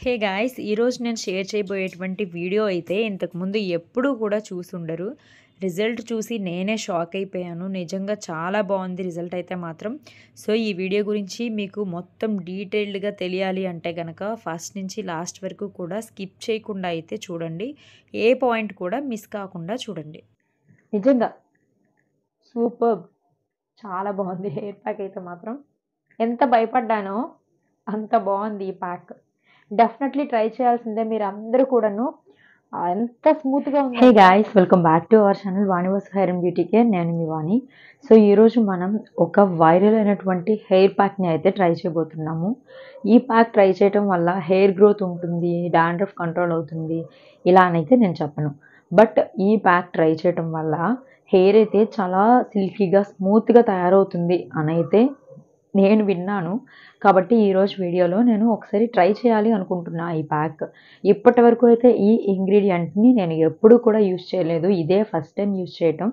Hey guys! ఈరోజు నేను share చేయబోయేటువంటి video అయితే ఇంతకుముందు ఎప్పుడూ కూడా చూసుండరు. రిజల్ట్ చూసి నేనే షాక్ అయిపోయాను. నిజంగా చాలా బాగుంది రిజల్ట్ అయితే మాత్రం. సో, ఈ వీడియో గురించి మీకు మొత్తం డీటెయిల్డ్‌గా తెలియాలి అంటే గనక ఫస్ట్ నుంచి లాస్ట్ వరకు కూడా స్కిప్ చేయకుండా అయితే చూడండి. ఏ పాయింట్ కూడా మిస్ కాకుండా చూడండి. నిజంగా సూపర్బ్! చాలా బాగుంది హెయిర్ ప్యాక్ అయితే మాత్రం. ఎంత భయపడ్డానో అంత బాగుంది ఈ ప్యాక్. డెఫినెట్‌లీ ట్రై చేయాల్సిందే మీరందరూ కూడాను. ఎంత స్మూత్‌గా హే ఉందంటే guys! Welcome back to our channel Vani Vasu hair and beauty care. నేను మీ వాణి. సో, ఈరోజు మనం ఒక వైరల్ అయినటువంటి హెయిర్ ప్యాక్‌ని అయితే ట్రై చేయబోతున్నాము. ఈ ప్యాక్ ట్రై చేయటం వల్ల హెయిర్ గ్రోత్ ఉంటుంది, డాండ్రఫ్ కంట్రోల్ అవుతుంది ఇలా అనైతే నేను చెప్పను. బట్ ఈ ప్యాక్ ట్రై చేయటం వల్ల హెయిర్ అయితే చాలా సిల్కీగా, స్మూత్‌గా తయారవుతుంది అనైతే నేను విన్నాను. కాబట్టి ఈరోజు వీడియోలో నేను ఒకసారి ట్రై చేయాలి అనుకుంటున్నా ఈ ప్యాక్. ఇప్పటివరకు అయితే ఈ ఇంగ్రీడియెంట్‌ని నేను ఎప్పుడూ కూడా యూజ్ చేయలేదు. ఇదే ఫస్ట్ టైం యూజ్ చేయటం.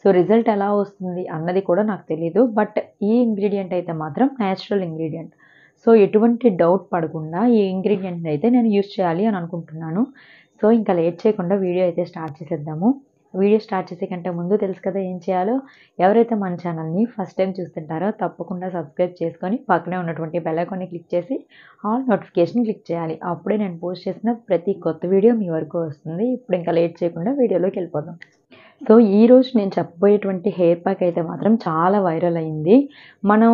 సో, రిజల్ట్ ఎలా వస్తుంది అన్నది కూడా నాకు తెలీదు. బట్ ఈ ఇంగ్రీడియెంట్ అయితే మాత్రం నేచురల్ ఇంగ్రీడియెంట్. సో, ఎటువంటి డౌట్ పడకుండా ఈ ఇంగ్రీడియెంట్‌ని అయితే నేను యూజ్ చేయాలి అని అనుకుంటున్నాను. సో, ఇంకా లేట్ చేయకుండా వీడియో అయితే స్టార్ట్ చేసేద్దాము. వీడియో స్టార్ట్ చేసే కంటే ముందు తెలుసు కదా ఏం చేయాలో. ఎవరైతే మన ఛానల్‌ని ఫస్ట్ టైం చూస్తుంటారో తప్పకుండా సబ్స్క్రైబ్ చేసుకొని పక్కనే ఉన్నటువంటి బెల్ ఐకాన్‌ని క్లిక్ చేసి ఆల్ నోటిఫికేషన్ క్లిక్ చేయాలి. అప్పుడే నేను పోస్ట్ చేసిన ప్రతి కొత్త వీడియో మీ వరకు వస్తుంది. ఇప్పుడు ఇంకా లేట్ చేయకుండా వీడియోలోకి వెళ్ళిపోదాం. సో, ఈరోజు నేను చెప్పబోయేటువంటి హెయిర్ ప్యాక్ అయితే మాత్రం చాలా వైరల్ అయింది. మనం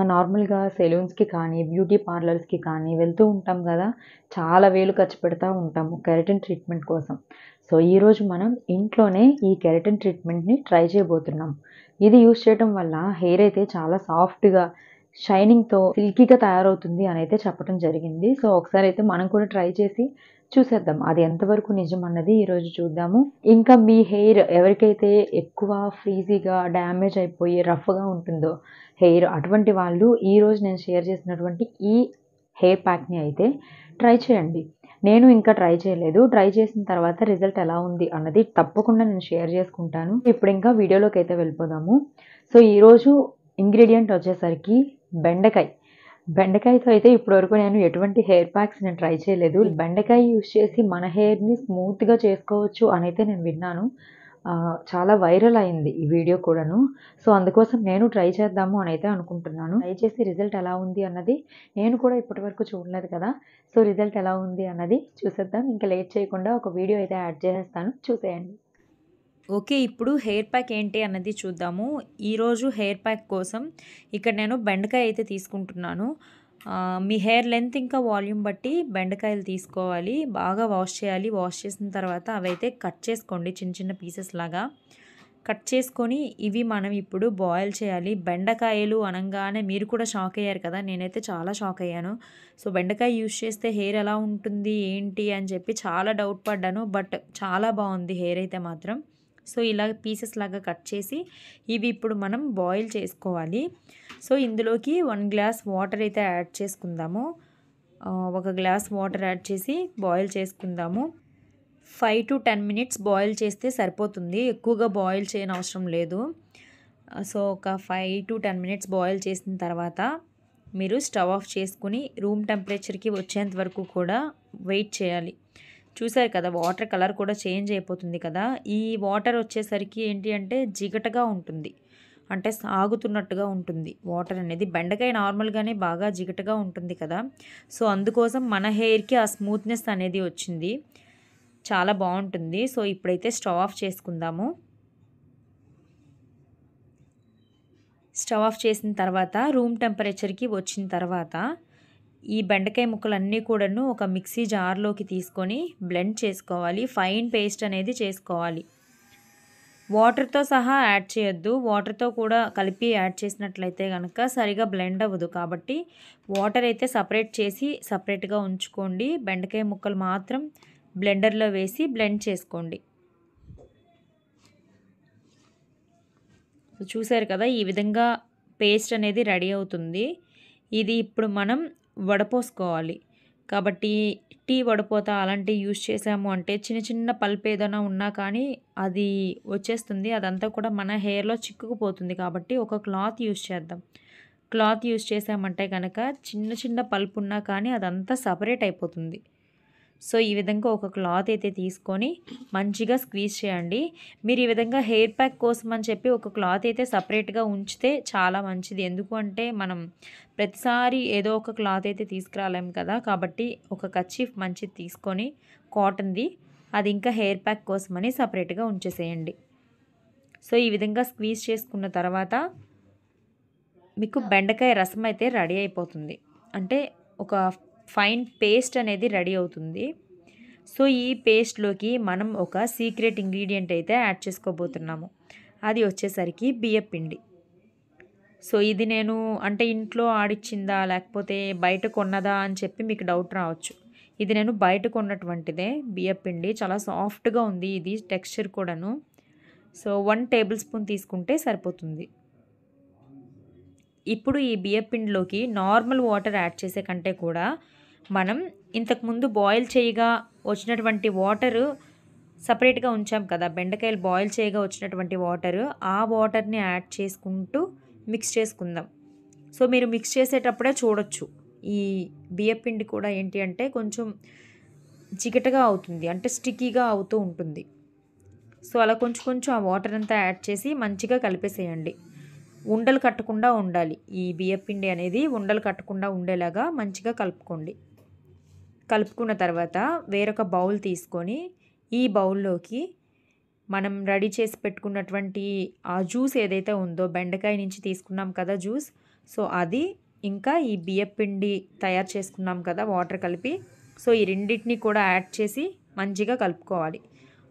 నార్మల్‌గా సెలూన్స్‌కి కానీ, బ్యూటీ పార్లర్స్‌కి కానీ వెళ్తూ ఉంటాం కదా! చాలా వేలు ఖర్చు పెడతా ఉంటాము కెరటిన్ ట్రీట్మెంట్ కోసం. సో, ఈరోజు మనం ఇంట్లోనే ఈ కెరటిన్ ట్రీట్మెంట్‌ని ట్రై చేయబోతున్నాం. ఇది యూజ్ చేయటం వల్ల హెయిర్ అయితే చాలా సాఫ్ట్‌గా, షైనింగ్‌తో, సిల్కీగా తయారవుతుంది అనైతే చెప్పడం జరిగింది. సో, ఒకసారి అయితే మనం కూడా ట్రై చేసి చూసేద్దాం. అది ఎంతవరకు నిజం అన్నది ఈరోజు చూద్దాము. ఇంకా మీ హెయిర్ ఎవరికైతే ఎక్కువ ఫ్రీజీగా, డ్యామేజ్ అయిపోయి రఫ్‌గా ఉంటుందో హెయిర్ అటువంటి వాళ్ళు ఈరోజు నేను షేర్ చేసినటువంటి ఈ హెయిర్ ప్యాక్‌ని అయితే ట్రై చేయండి. నేను ఇంకా ట్రై చేయలేదు. ట్రై చేసిన తర్వాత రిజల్ట్ ఎలా ఉంది అన్నది తప్పకుండా నేను షేర్ చేసుకుంటాను. ఇప్పుడు ఇంకా వీడియోలోకి అయితే వెళ్ళిపోదాము. సో, ఈరోజు ఇంగ్రీడియెంట్ వచ్చేసరికి బెండకాయ. బెండకాయతో అయితే ఇప్పటివరకు నేను ఎటువంటి హెయిర్ ప్యాక్స్ నేను ట్రై చేయలేదు. బెండకాయ యూజ్ చేసి మన హెయిర్‌ని స్మూత్‌గా చేసుకోవచ్చు అనైతే నేను విన్నాను. చాలా వైరల్ అయింది ఈ వీడియో కూడాను. సో, అందుకోసం నేను ట్రై చేద్దాము అనైతే అనుకుంటున్నాను. ట్రై చేసి రిజల్ట్ ఎలా ఉంది అన్నది నేను కూడా ఇప్పటివరకు చూడలేదు కదా! సో, రిజల్ట్ ఎలా ఉంది అన్నది చూసేద్దాం. ఇంకా లేట్ చేయకుండా ఒక వీడియో అయితే యాడ్ చేసేస్తాను చూసేయండి. ఓకే. ఇప్పుడు హెయిర్ ప్యాక్ ఏంటి అన్నది చూద్దాము. ఈరోజు హెయిర్ ప్యాక్ కోసం ఇక్కడ నేను బెండకాయ అయితే తీసుకుంటున్నాను. మీ హెయిర్ లెంత్ ఇంకా వాల్యూమ్ బట్టి బెండకాయలు తీసుకోవాలి. బాగా వాష్ చేయాలి. వాష్ చేసిన తర్వాత అవైతే కట్ చేసుకోండి చిన్న చిన్న పీసెస్ లాగా. కట్ చేసుకొని ఇవి మనం ఇప్పుడు బాయిల్ చేయాలి. బెండకాయలు అనంగానే మీరు కూడా షాక్ అయ్యారు కదా! నేనైతే చాలా షాక్ అయ్యాను. సో, బెండకాయ యూజ్ చేస్తే హెయిర్ ఎలా ఉంటుంది, ఏంటి అని చెప్పి చాలా డౌట్ పడ్డాను. బట్ చాలా బాగుంది హెయిర్ అయితే మాత్రం. సో, ఇలా పీసెస్ లాగా కట్ చేసి ఇవి ఇప్పుడు మనం బాయిల్ చేసుకోవాలి. సో, ఇందులోకి 1 గ్లాస్ వాటర్ అయితే యాడ్ చేసుకుందాము. ఒక గ్లాస్ వాటర్ యాడ్ చేసి బాయిల్ చేసుకుందాము. 5 to 10 మినిట్స్ బాయిల్ చేస్తే సరిపోతుంది. ఎక్కువగా బాయిల్ చేయనవసరం లేదు. సో, ఒక 5 to 10 మినిట్స్ బాయిల్ చేసిన తర్వాత మీరు స్టవ్ ఆఫ్ చేసుకుని రూమ్ టెంపరేచర్‌కి వచ్చేంత వరకు కూడా వెయిట్ చేయాలి. చూసారు కదా! వాటర్ కలర్ కూడా చేంజ్ అయిపోతుంది కదా! ఈ వాటర్ వచ్చేసరికి ఏంటి అంటే జిగటగా ఉంటుంది. అంటే సాగుతున్నట్టుగా ఉంటుంది వాటర్ అనేది. బెండకాయ నార్మల్‌గానే బాగా జిగటగా ఉంటుంది కదా! సో, అందుకోసం మన హెయిర్‌కి ఆ స్మూత్‌నెస్ అనేది వచ్చింది. చాలా బాగుంటుంది. సో, ఇప్పుడైతే స్టవ్ ఆఫ్ చేసుకుందాము. స్టవ్ ఆఫ్ చేసిన తర్వాత రూమ్ టెంపరేచర్‌కి వచ్చిన తర్వాత ఈ బెండకాయ ముక్కలన్నీ కూడాను ఒక మిక్సీ జార్‌లోకి తీసుకొని బ్లెండ్ చేసుకోవాలి. ఫైన్ పేస్ట్ అనేది చేసుకోవాలి. వాటర్‌తో సహా యాడ్ చేయొద్దు. వాటర్‌తో కూడా కలిపి యాడ్ చేసినట్లయితే గనక సరిగా బ్లెండ్ అవ్వదు. కాబట్టి వాటర్ అయితే సెపరేట్ చేసి సెపరేట్‌గా ఉంచుకోండి. బెండకాయ ముక్కలు మాత్రం బ్లెండర్‌లో వేసి బ్లెండ్ చేసుకోండి. చూసారు కదా! ఈ విధంగా పేస్ట్ అనేది రెడీ అవుతుంది. ఇది ఇప్పుడు మనం వడపోసుకోవాలి. కాబట్టి టీ వడపోత అలాంటివి యూజ్ చేసాము అంటే చిన్న చిన్న పల్ప్ ఏదైనా ఉన్నా కానీ అది వచ్చేస్తుంది. అదంతా కూడా మన హెయిర్‌లో చిక్కుకుపోతుంది కాబట్టి ఒక క్లాత్ యూజ్ చేద్దాం. క్లాత్ యూజ్ చేసామంటే కనుక చిన్న చిన్న పల్ప్ ఉన్నా కానీ అదంతా సపరేట్ అయిపోతుంది. సో ఈ విధంగా ఒక క్లాత్ అయితే తీసుకొని మంచిగా స్క్వీజ్ చేయండి. మీరు ఈ విధంగా హెయిర్ ప్యాక్ కోసం అని చెప్పి ఒక క్లాత్ అయితే సపరేట్గా ఉంచితే చాలా మంచిది. ఎందుకు అంటే మనం ప్రతిసారి ఏదో ఒక క్లాత్ అయితే తీసుకురాలేము కదా, కాబట్టి ఒక కర్చీఫ్ మంచిది తీసుకొని కాటన్ది అది ఇంకా హెయిర్ ప్యాక్ కోసమని సపరేట్గా ఉంచేసేయండి. సో ఈ విధంగా స్క్వీజ్ చేసుకున్న తర్వాత మీకు బెండకాయ రసం అయితే రెడీ అయిపోతుంది. అంటే ఒక ఫైన్ పేస్ట్ అనేది రెడీ అవుతుంది. సో ఈ పేస్ట్లోకి మనం ఒక సీక్రెట్ ఇంగ్రీడియంట్ అయితే యాడ్ చేసుకోబోతున్నాము. అది వచ్చేసరికి బియ్యపిండి. సో ఇది నేను అంటే ఇంట్లో ఆడిచ్చిందా లేకపోతే బయట కొన్నదా అని చెప్పి మీకు డౌట్ రావచ్చు. ఇది నేను బయట కొన్నటువంటిదే బియ్యపిండి. చాలా సాఫ్ట్గా ఉంది ఇది టెక్స్చర్ కూడాను. సో 1 టేబుల్ స్పూన్ తీసుకుంటే సరిపోతుంది. ఇప్పుడు ఈ బియ్యపిండిలోకి నార్మల్ వాటర్ యాడ్ చేసే కంటే కూడా మనం ఇంతకుముందు బాయిల్ చేయగా వచ్చినటువంటి వాటరు సపరేట్గా ఉంచాం కదా, బెండకాయలు బాయిల్ చేయగా వచ్చినటువంటి వాటరు, ఆ వాటర్ని యాడ్ చేసుకుంటూ మిక్స్ చేసుకుందాం. సో మీరు మిక్స్ చేసేటప్పుడే చూడొచ్చు ఈ బియ్యపిండి కూడా ఏంటి అంటే కొంచెం చికటగా అవుతుంది, అంటే స్టిక్కీగా అవుతూ ఉంటుంది. సో అలా కొంచెం కొంచెం ఆ వాటర్ అంతా యాడ్ చేసి మంచిగా కలిపేసేయండి. ఉండలు కట్టకుండా ఉండాలి. ఈ బియ్యపిండి అనేది ఉండలు కట్టకుండా ఉండేలాగా మంచిగా కలుపుకోండి. కలుపుకున్న తర్వాత వేరొక బౌల్ తీసుకొని ఈ బౌల్లోకి మనం రెడీ చేసి పెట్టుకున్నటువంటి ఆ జ్యూస్ ఏదైతే ఉందో, బెండకాయ నుంచి తీసుకున్నాం కదా జ్యూస్, సో అది ఇంకా ఈ బియ్యపిండి తయారు చేసుకున్నాం కదా వాటర్ కలిపి, సో ఈ రెండింటిని కూడా యాడ్ చేసి మంచిగా కలుపుకోవాలి.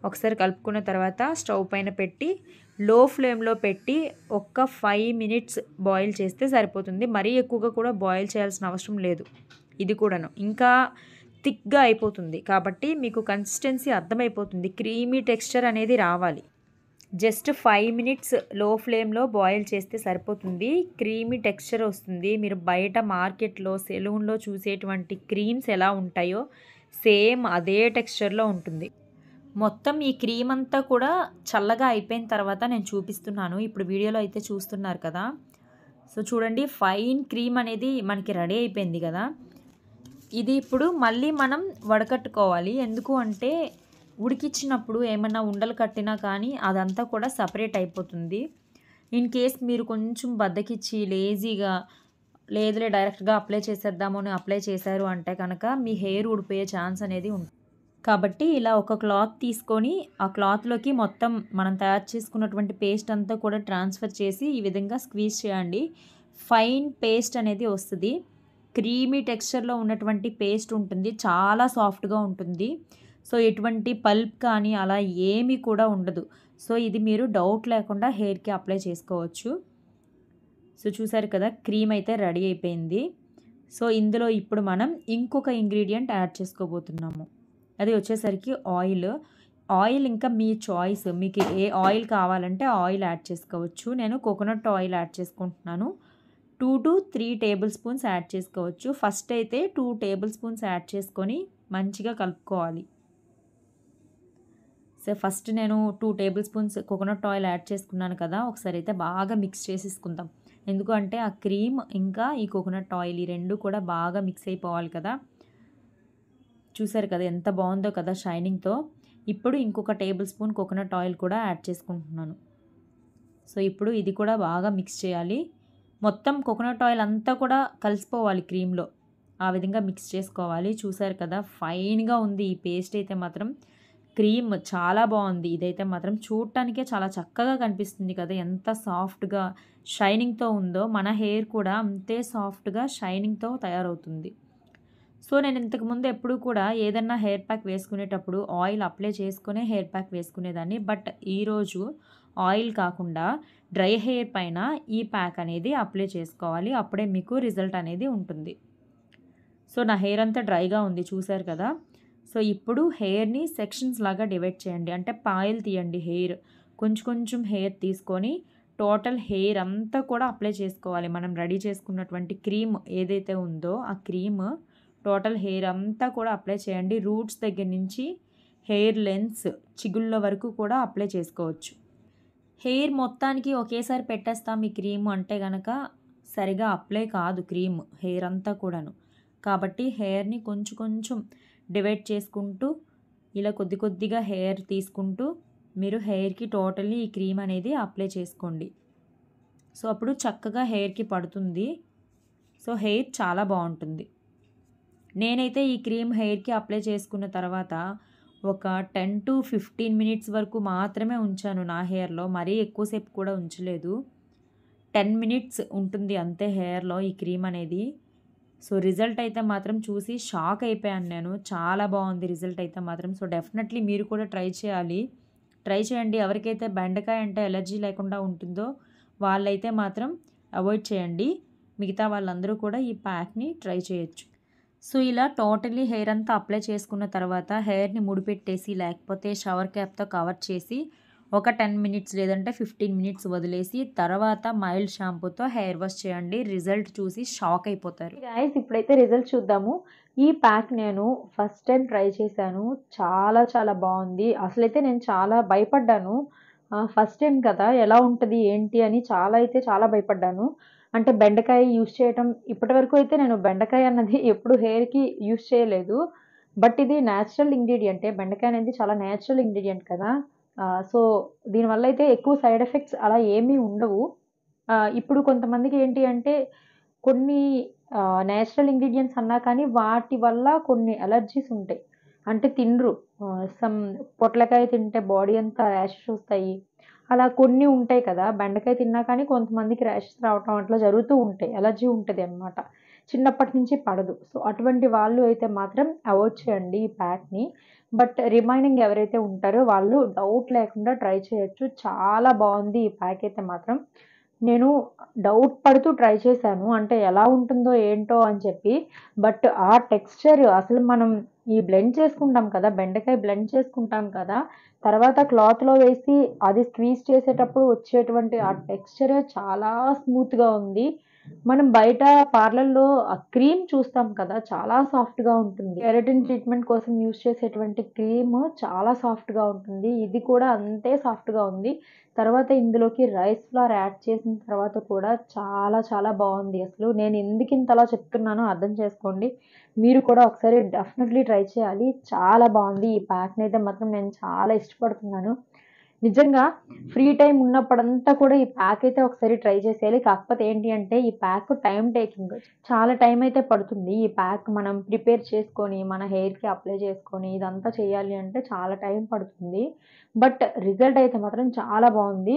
ఒకసారి కలుపుకున్న తర్వాత స్టవ్ పైన పెట్టి లో ఫ్లేమ్లో పెట్టి ఒక 5 మినిట్స్ బాయిల్ చేస్తే సరిపోతుంది. మరీ ఎక్కువగా కూడా బాయిల్ చేయాల్సిన అవసరం లేదు. ఇది కూడాను ఇంకా థిక్గా అయిపోతుంది కాబట్టి మీకు కన్సిస్టెన్సీ అర్థమైపోతుంది. క్రీమీ టెక్స్చర్ అనేది రావాలి. జస్ట్ 5 మినిట్స్ లో ఫ్లేమ్లో బాయిల్ చేస్తే సరిపోతుంది. క్రీమీ టెక్స్చర్ వస్తుంది. మీరు బయట మార్కెట్లో సెలూన్లో చూసేటువంటి క్రీమ్స్ ఎలా ఉంటాయో సేమ్ అదే టెక్స్చర్లో ఉంటుంది. మొత్తం ఈ క్రీమ్ అంతా కూడా చల్లగా అయిపోయిన తర్వాత నేను చూపిస్తున్నాను. ఇప్పుడు వీడియోలో అయితే చూస్తున్నారు కదా. సో చూడండి, ఫైన్ క్రీమ్ అనేది మనకి రెడీ అయిపోయింది కదా. ఇది ఇప్పుడు మళ్ళీ మనం వడకట్టుకోవాలి. ఎందుకు అంటే ఉడికిచ్చినప్పుడు ఏమన్నా ఉండలు కట్టినా కానీ అదంతా కూడా సపరేట్ అయిపోతుంది. ఇన్ కేస్ మీరు కొంచెం బద్దకిచ్చి లేజీగా లేదులే డైరెక్ట్గా అప్లై చేసేద్దాము అని అప్లై చేశారు అంటే కనుక మీ హెయిర్ ఊడిపోయే ఛాన్స్ అనేది ఉంటుంది. కాబట్టి ఇలా ఒక క్లాత్ తీసుకొని ఆ క్లాత్లోకి మొత్తం మనం తయారు చేసుకున్నటువంటి పేస్ట్ అంతా కూడా ట్రాన్స్ఫర్ చేసి ఈ విధంగా స్క్వీజ్ చేయండి. ఫైన్ పేస్ట్ అనేది వస్తుంది. క్రీమీ టెక్స్చర్లో ఉన్నటువంటి పేస్ట్ ఉంటుంది. చాలా సాఫ్ట్గా ఉంటుంది. సో ఎటువంటి పల్ప్ కానీ అలా ఏమీ కూడా ఉండదు. సో ఇది మీరు డౌట్ లేకుండా హెయిర్కి అప్లై చేసుకోవచ్చు. సో చూసారు కదా, క్రీమ్ అయితే రెడీ అయిపోయింది. సో ఇందులో ఇప్పుడు మనం ఇంకొక ఇంగ్రీడియంట్ యాడ్ చేసుకోబోతున్నాము. అది వచ్చేసరికి ఆయిల్ ఇంకా మీ చాయిస్, మీకు ఏ ఆయిల్ కావాలంటే ఆయిల్ యాడ్ చేసుకోవచ్చు. నేను కోకోనట్ ఆయిల్ యాడ్ చేసుకుంటున్నాను. 2 to 3 టేబుల్ స్పూన్స్ యాడ్ చేసుకోవచ్చు. ఫస్ట్ అయితే 2 టేబుల్ స్పూన్స్ యాడ్ చేసుకొని మంచిగా కలుపుకోవాలి. సో ఫస్ట్ నేను 2 table spoons coconut oil add చేసుకున్నాను కదా, ఒకసారి అయితే బాగా మిక్స్ చేసేసుకుందాం. ఎందుకంటే ఆ క్రీమ్ ఇంకా ఈ కోకోనట్ ఆయిల్ ఈ రెండు కూడా బాగా మిక్స్ అయిపోవాలి కదా. చూసారు కదా ఎంత బాగుందో కదా షైనింగ్తో. ఇప్పుడు ఇంకొక టేబుల్ స్పూన్ కోకోనట్ ఆయిల్ కూడా యాడ్ చేసుకుంటున్నాను. సో ఇప్పుడు ఇది కూడా బాగా మిక్స్ చేయాలి. మొత్తం కోకోనట్ ఆయిల్ అంతా కూడా కలిసిపోవాలి క్రీమ్లో. ఆ విధంగా మిక్స్ చేసుకోవాలి. చూసారు కదా ఫైన్గా ఉంది ఈ పేస్ట్ అయితే మాత్రం. క్రీమ్ చాలా బాగుంది. ఇదైతే మాత్రం చూడటానికే చాలా చక్కగా కనిపిస్తుంది కదా, ఎంత సాఫ్ట్గా షైనింగ్తో ఉందో. మన హెయిర్ కూడా అంతే సాఫ్ట్గా షైనింగ్తో తయారవుతుంది. సో నేను ఇంతకుముందు ఎప్పుడు కూడా ఏదన్నా హెయిర్ ప్యాక్ వేసుకునేటప్పుడు ఆయిల్ అప్లై చేసుకునే హెయిర్ ప్యాక్ వేసుకునేదాన్ని. బట్ ఈరోజు ఆయిల్ కాకుండా డ్రై హెయిర్ పైన ఈ ప్యాక్ అనేది అప్లై చేసుకోవాలి. అప్పుడే మీకు రిజల్ట్ అనేది ఉంటుంది. సో నా హెయిర్ అంతా డ్రైగా ఉంది చూసారు కదా. సో ఇప్పుడు హెయిర్ని సెక్షన్స్ లాగా డివైడ్ చేయండి. అంటే పాయలు తీయండి హెయిర్. కొంచెం కొంచెం హెయిర్ తీసుకొని టోటల్ హెయిర్ అంతా కూడా అప్లై చేసుకోవాలి. మనం రెడీ చేసుకున్నటువంటి క్రీమ్ ఏదైతే ఉందో ఆ క్రీమ్ టోటల్ హెయిర్ అంతా కూడా అప్లై చేయండి. రూట్స్ దగ్గర నుంచి హెయిర్ లెన్స్ చిగుళ్ళ వరకు కూడా అప్లై చేసుకోవచ్చు. హెయిర్ మొత్తానికి ఒకేసారి పెట్టేస్తాం ఈ క్రీమ్ అంటే కనుక సరిగా అప్లై కాదు క్రీమ్ హెయిర్ అంతా కూడాను. కాబట్టి హెయిర్‌ని కొంచెం కొంచెం డివైడ్ చేసుకుంటూ ఇలా కొద్ది కొద్దిగా హెయిర్ తీసుకుంటూ మీరు హెయిర్‌కి టోటల్లీ ఈ క్రీమ్ అనేది అప్లై చేసుకోండి. సో, అప్పుడు చక్కగా హెయిర్‌కి పడుతుంది. సో, హెయిర్ చాలా బావుంటుంది. నేనైతే ఈ క్రీమ్ హెయిర్‌కి అప్లై చేసుకున్న తర్వాత ఒక 10-15 మినిట్స్ వరకు మాత్రమే ఉంచాను నా హెయిర్‌లో. మరీ ఎక్కువసేపు కూడా ఉంచలేదు. 10 మినిట్స్ ఉంటుంది అంతే హెయిర్‌లో ఈ క్రీమ్ అనేది. సో, రిజల్ట్ అయితే మాత్రం చూసి షాక్ అయిపోయాను నేను. చాలా బావుంది రిజల్ట్ అయితే మాత్రం. సో, డెఫినెట్‌లీ మీరు కూడా ట్రై చేయాలి. ట్రై చేయండి. ఎవరికైతే బెండకాయ అంటే ఎలర్జీ లేకుండా ఉంటుందో వాళ్ళైతే మాత్రం అవాయిడ్ చేయండి. మిగతా వాళ్ళందరూ కూడా ఈ ప్యాక్‌ని ట్రై చేయొచ్చు. సో, ఇలా టోటల్లీ హెయిర్ అంతా అప్లై చేసుకున్న తర్వాత హెయిర్‌ని ముడిపెట్టేసి లేకపోతే షవర్ క్యాప్‌తో కవర్ చేసి ఒక 10 మినిట్స్ లేదంటే 15 మినిట్స్ వదిలేసి తర్వాత మైల్డ్ షాంపూతో హెయిర్ వాష్ చేయండి. రిజల్ట్ చూసి షాక్ అయిపోతారు. గైస్ ఇప్పుడైతే రిజల్ట్ చూద్దాము. ఈ ప్యాక్ నేను ఫస్ట్ టైం ట్రై చేశాను. చాలా చాలా బావుంది. అసలైతే నేను చాలా భయపడ్డాను. ఫస్ట్ టైం కదా! ఎలా ఉంటది ఏంటి అని చాలా భయపడ్డాను. అంటే బెండకాయ యూజ్ చేయటం ఇప్పటివరకు అయితే నేను బెండకాయ అన్నది ఎప్పుడు హెయిర్‌కి యూజ్ చేయలేదు. బట్ ఇది నేచురల్ ఇంగ్రీడియంటే. బెండకాయ అనేది చాలా నేచురల్ ఇంగ్రీడియంట్ కదా! సో, దీనివల్ల అయితే ఎక్కువ సైడ్ ఎఫెక్ట్స్ అలా ఏమీ ఉండవు. ఇప్పుడు కొంతమందికి ఏంటి అంటే కొన్ని నేచురల్ ఇంగ్రీడియెంట్స్ అన్నా కానీ వాటి వల్ల కొన్ని అలర్జీస్ ఉంటాయి. అంటే తినరు. సమ్ పొట్లకాయ తింటే బాడీ అంతా ర్యాషెస్ వస్తాయి. అలా కొన్ని ఉంటాయి కదా! బెండకాయ తిన్నా కానీ కొంతమందికి ర్యాషెస్ రావటం అట్లా జరుగుతూ ఉంటాయి. అలర్జీ ఉంటదనమాట. చిన్నప్పటి నుంచి పడదు. సో, అటువంటి వాళ్ళు అయితే మాత్రం అవాయిడ్ చేయండి ఈ ప్యాక్‌ని. బట్ రిమైనింగ్ ఎవరైతే ఉంటారో వాళ్ళు డౌట్ లేకుండా ట్రై చేయొచ్చు. చాలా బావుంది ఈ ప్యాక్ అయితే మాత్రం. నేను డౌట్ పడుతూ ట్రై చేశాను. అంటే ఎలా ఉంటుందో ఏంటో అని చెప్పి. బట్ ఆ టెక్స్చర్ అసలు మనం ఈ బ్లెండ్ చేసుకుంటాం కదా! బెండకాయ బ్లెండ్ చేసుకుంటాం కదా! తర్వాత క్లాత్‌లో వేసి అది స్క్వీజ్ చేసేటప్పుడు వచ్చేటువంటి ఆ టెక్స్చరే చాలా స్మూత్‌గా ఉంది. మనం బయట పార్లర్‌లో ఆ క్రీమ్ చూస్తాం కదా! చాలా సాఫ్ట్‌గా ఉంటుంది. కెరటిన్ ట్రీట్మెంట్ కోసం యూజ్ చేసేటువంటి క్రీమ్ చాలా సాఫ్ట్‌గా ఉంటుంది. ఇది కూడా అంతే సాఫ్ట్‌గా ఉంది. తర్వాత ఇందులోకి రైస్ ఫ్లోర్ యాడ్ చేసిన తర్వాత కూడా చాలా బావుంది అసలు. నేను ఎందుకింతలా చెప్తున్నానో అర్థం చేసుకోండి. మీరు కూడా ఒకసారి డెఫినెట్‌లీ ట్రై చేయాలి. చాలా బావుంది. ఈ ప్యాక్‌నైతే మాత్రం నేను చాలా ఇష్టపడుతున్నాను. నిజంగా ఫ్రీ టైమ్ ఉన్నప్పుడంతా కూడా ఈ ప్యాక్ అయితే ఒకసారి ట్రై చేసేయాలి. కాకపోతే ఏంటి అంటే ఈ ప్యాక్ టైమ్ టేకింగ్. చాలా టైం అయితే పడుతుంది. ఈ ప్యాక్ మనం ప్రిపేర్ చేసుకొని, మన హెయిర్‌కి అప్లై చేసుకొని ఇదంతా చేయాలి అంటే చాలా టైం పడుతుంది. బట్ రిజల్ట్ అయితే మాత్రం చాలా బావుంది.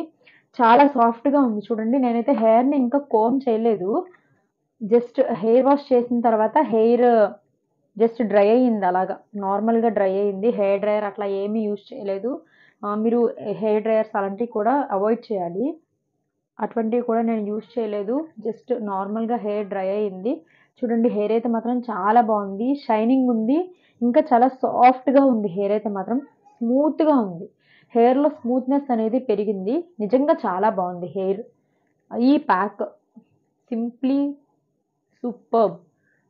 చాలా సాఫ్ట్‌గా ఉంది చూడండి. నేనైతే హెయిర్‌ని ఇంకా కోంబ్ చేయలేదు. జస్ట్ హెయిర్ వాష్ చేసిన తర్వాత హెయిర్ జస్ట్ డ్రై అయ్యింది అలాగా. నార్మల్‌గా డ్రై అయింది. హెయిర్ డ్రైయర్ అట్లా ఏమీ యూజ్ చేయలేదు. మీరు హెయిర్ డ్రైయర్స్ అలాంటివి కూడా అవాయిడ్ చేయాలి. అటువంటివి కూడా నేను యూజ్ చేయలేదు. జస్ట్ నార్మల్‌గా హెయిర్ డ్రై అయింది. చూడండి హెయిర్ అయితే మాత్రం చాలా బావుంది. షైనింగ్ ఉంది. ఇంకా చాలా సాఫ్ట్‌గా ఉంది హెయిర్ అయితే మాత్రం. స్మూత్‌గా ఉంది. హెయిర్‌లో స్మూత్‌నెస్ అనేది పెరిగింది. నిజంగా చాలా బావుంది హెయిర్. ఈ ప్యాక్ సింప్లీ సూపర్బ్!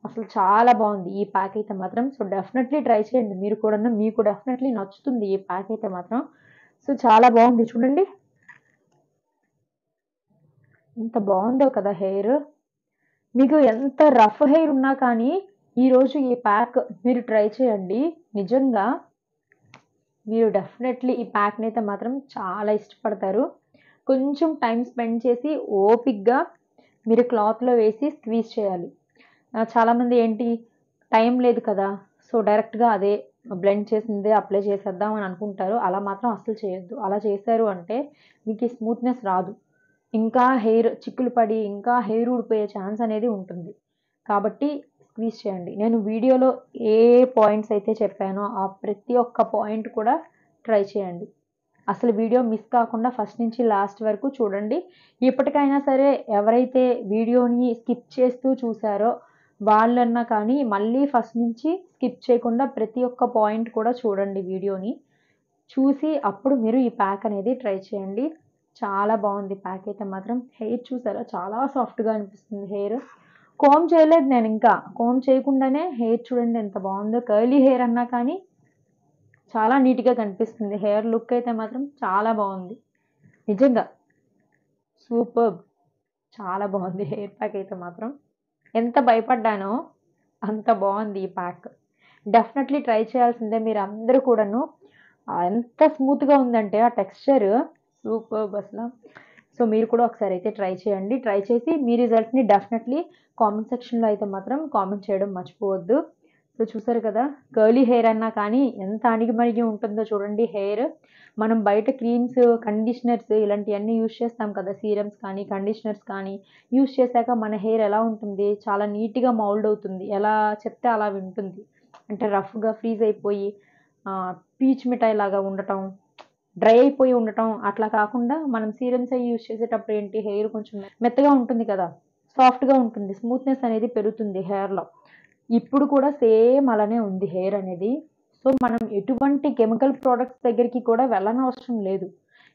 అసలు చాలా బావుంది. ఈ ప్యాక్ అయితే మాత్రం. సో, డెఫినెట్‌లీ ట్రై చేయండి మీరు కూడాను. మీకు డెఫినెట్‌లీ నచ్చుతుంది ఈ ప్యాక్ అయితే మాత్రం. సో, చాలా బావుంది చూడండి. ఎంత బావుందో కదా హెయిర్. మీకు ఎంత రఫ్ హెయిర్ ఉన్నా కానీ ఈరోజు ఈ ప్యాక్ మీరు ట్రై చేయండి. నిజంగా మీరు డెఫినెట్‌లీ ఈ ప్యాక్‌నైతే మాత్రం చాలా ఇష్టపడతారు. కొంచెం టైమ్ స్పెండ్ చేసి ఓపికగా మీరు క్లాత్‌లో వేసి స్క్వీజ్ చేయాలి. చాలామంది ఏంటి టైం లేదు కదా! సో, డైరెక్ట్‌గా అదే బ్లెండ్ చేసిందే అప్లై చేసేద్దాం అని అనుకుంటారు. అలా మాత్రం అస్సలు చేయొద్దు. అలా చేశారు అంటే మీకు ఈ స్మూత్‌నెస్ రాదు. ఇంకా హెయిర్ చిక్కులు పడి, ఇంకా హెయిర్ ఊడిపోయే ఛాన్స్ అనేది ఉంటుంది. కాబట్టి స్క్వీజ్ చేయండి. నేను వీడియోలో ఏ పాయింట్స్ అయితే చెప్పానో ఆ ప్రతి ఒక్క పాయింట్ కూడా ట్రై చేయండి. అసలు వీడియో మిస్ కాకుండా ఫస్ట్ నుంచి లాస్ట్ వరకు చూడండి. ఇప్పటికైనా సరే ఎవరైతే వీడియోని స్కిప్ చేస్తూ చూసారో వాళ్ళన్నా కానీ మళ్ళీ ఫస్ట్ నుంచి స్కిప్ చేయకుండా ప్రతి ఒక్క పాయింట్ కూడా చూడండి వీడియోని. చూసి అప్పుడు మీరు ఈ ప్యాక్ అనేది ట్రై చేయండి. చాలా బావుంది ప్యాక్ అయితే మాత్రం. హెయిర్ చూసారా చాలా సాఫ్ట్‌గా అనిపిస్తుంది హెయిర్. కోంబ్ చేయలేదు నేనింకా. కోంబ్ చేయకుండానే హెయిర్ చూడండి ఎంత బావుందో. కర్లీ హెయిర్ అన్నా కానీ చాలా నీట్‌గా కనిపిస్తుంది. హెయిర్ లుక్ అయితే మాత్రం చాలా బావుంది. నిజంగా సూపర్బ్! చాలా బాగుంది హెయిర్ ప్యాక్ అయితే మాత్రం. ఎంత భయపడ్డానో అంత బాగుంది ఈ ప్యాక్. డెఫినెట్లీ ట్రై చేయాల్సిందే మీరందరూ కూడాను. ఎంత స్మూత్‌గా ఉందంటే ఆ టెక్స్చర్ సూపర్బ్ అసల. సో, మీరు కూడా ఒకసారి అయితే ట్రై చేయండి. ట్రై చేసి మీ రిజల్ట్‌ని డెఫినెట్లీ కామెంట్ సెక్షన్‌లో అయితే మాత్రం కామెంట్ చేయడం మర్చిపోవద్దు. సో, చూసారు కదా! కర్లీ హెయిర్ అన్నా కానీ ఎంత అణిగిమణిగి ఉంటుందో చూడండి హెయిర్. మనం బయట క్రీమ్స్, కండిషనర్స్ ఇలాంటియన్నీ యూజ్ చేస్తాం కదా! సీరమ్స్ కానీ, కండిషనర్స్ కానీ యూజ్ చేశాక మన హెయిర్ ఎలా ఉంటుంది? చాలా నీట్‌గా మౌల్డ్ అవుతుంది. ఎలా చెప్తే అలా వింటుంది. అంటే రఫ్‌గా ఫ్రీజ్ అయిపోయి పీచు మిఠాయిలాగా ఉండటం, డ్రై అయిపోయి ఉండటం అట్లా కాకుండా మనం సీరమ్స్ అయి యూజ్ చేసేటప్పుడు ఏంటి హెయిర్ కొంచెం మెత్తగా ఉంటుంది కదా! సాఫ్ట్‌గా ఉంటుంది. స్మూత్‌నెస్ అనేది పెరుగుతుంది హెయిర్‌లో. ఇప్పుడు కూడా సేమ్ అలానే ఉంది హెయిర్ అనేది. సో, మనం ఎటువంటి కెమికల్ ప్రొడక్ట్స్ దగ్గరికి కూడా వెళ్ళనవసరం లేదు.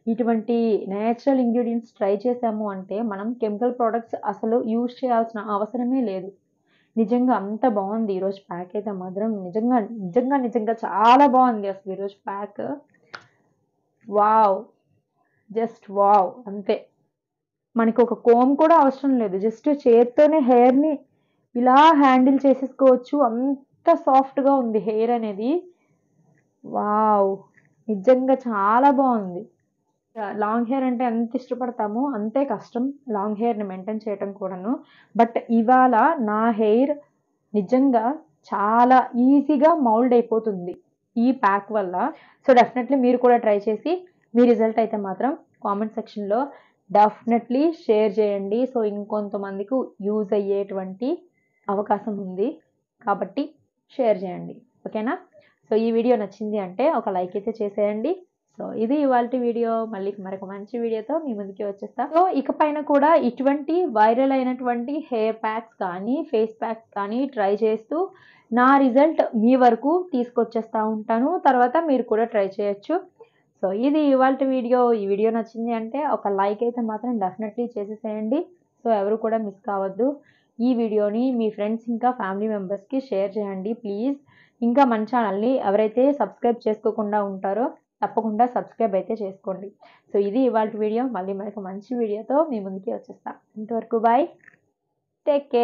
ఇటువంటి నేచురల్ ఇంగ్రీడియెంట్స్ ట్రై చేశాము అంటే మనం కెమికల్ ప్రొడక్ట్స్ అసలు యూజ్ చేయాల్సిన అవసరమే లేదు. నిజంగా అంత బావుంది ఈరోజు ప్యాక్ అయితే మాత్రం. నిజంగా చాలా బావుంది అసలు ఈరోజు ప్యాక్. వావ్! Just wow! అంతే. మనకొక కోంబ్ కూడా అవసరం లేదు. జస్ట్ చేత్తోనే హెయిర్‌ని ఇలా హ్యాండిల్ చేసేసుకోవచ్చు. అంత సాఫ్ట్‌గా ఉంది హెయిర్ అనేది. వావ్! నిజంగా చాలా బావుంది. లాంగ్ హెయిర్ అంటే ఎంత ఇష్టపడతామో అంతే కష్టం లాంగ్ హెయిర్‌ని మెయింటైన్ చేయటం కూడాను. బట్ ఇవాళ నా హెయిర్ నిజంగా చాలా ఈజీగా మౌల్డ్ అయిపోతుంది ఈ ప్యాక్ వల్ల. సో, డెఫినెట్‌లీ మీరు కూడా ట్రై చేసి మీ రిజల్ట్ అయితే మాత్రం కామెంట్ సెక్షన్‌లో డెఫినెట్‌లీ షేర్ చేయండి. సో, ఇంకొంతమందికి యూజ్ అయ్యేటువంటి అవకాశం ఉంది. కాబట్టి షేర్ చేయండి. ఓకేనా? సో, ఈ వీడియో నచ్చింది అంటే ఒక లైక్ అయితే చేసేయండి. సో, ఇది ఇవాల్టి వీడియో. మళ్ళీ మరొక మంచి వీడియోతో మీ ముందుకి వచ్చేస్తా. సో, ఇకపైన కూడా ఇటువంటి వైరల్ అయినటువంటి హెయిర్ ప్యాక్స్ కానీ, ఫేస్ ప్యాక్స్ కానీ ట్రై చేస్తూ నా రిజల్ట్ మీ వరకు తీసుకొచ్చేస్తా ఉంటాను. తర్వాత మీరు కూడా ట్రై చేయొచ్చు. సో, ఇది ఇవాల్టి వీడియో. ఈ వీడియో నచ్చింది అంటే ఒక లైక్ అయితే మాత్రం డెఫినెట్‌లీ చేసేసేయండి. సో, ఎవరు కూడా మిస్ కావద్దు. ఈ వీడియోని మీ ఫ్రెండ్స్ ఇంకా ఫ్యామిలీ మెంబర్స్‌కి షేర్ చేయండి ప్లీజ్. ఇంకా మన ఛానల్‌ని ఎవరైతే సబ్స్క్రైబ్ చేసుకోకుండా ఉంటారో తప్పకుండా సబ్స్క్రైబ్ అయితే చేసుకోండి. సో, ఇది ఇవాల్టి వీడియో. మళ్ళీ మరొక మంచి వీడియోతో మీ ముందుకి వచ్చేస్తా. అంతవరకు బాయ్. Take care.